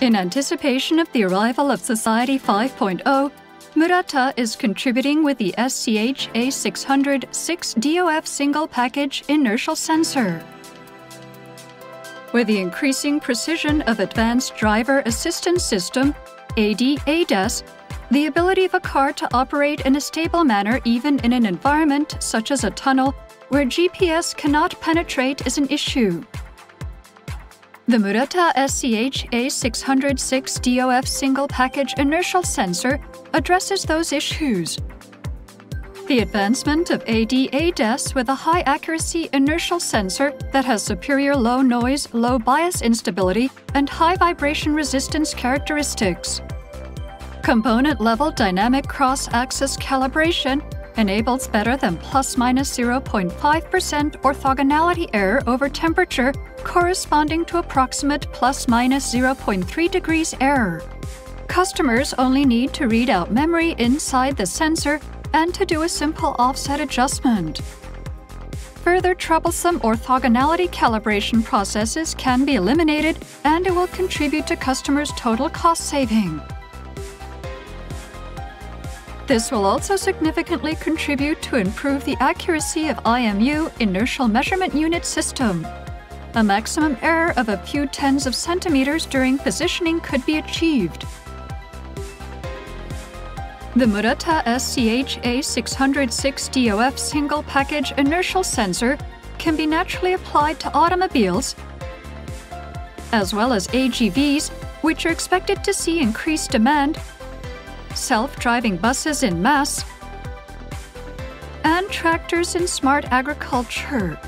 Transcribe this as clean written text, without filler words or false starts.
In anticipation of the arrival of Society 5.0, Murata is contributing with the SCHA 600 6DOF single package inertial sensor. With the increasing precision of Advanced Driver Assistance System, ADAS, the ability of a car to operate in a stable manner even in an environment such as a tunnel where GPS cannot penetrate is an issue. The Murata SCHA 606 DOF single package inertial sensor addresses those issues. The advancement of ADAS with a high-accuracy inertial sensor that has superior low noise, low bias instability, and high vibration resistance characteristics. Component-level dynamic cross-axis calibration enables better than plus-minus 0.5% orthogonality error over temperature corresponding to approximate plus-minus 0.3 degrees error. Customers only need to read out memory inside the sensor and to do a simple offset adjustment. Further troublesome orthogonality calibration processes can be eliminated, and it will contribute to customers' total cost saving. This will also significantly contribute to improve the accuracy of IMU inertial measurement unit system. A maximum error of a few tens of centimeters during positioning could be achieved. The Murata SCHA 606 DOF single package inertial sensor can be naturally applied to automobiles, as well as AGVs, which are expected to see increased demand, self-driving buses in mass, and tractors in smart agriculture.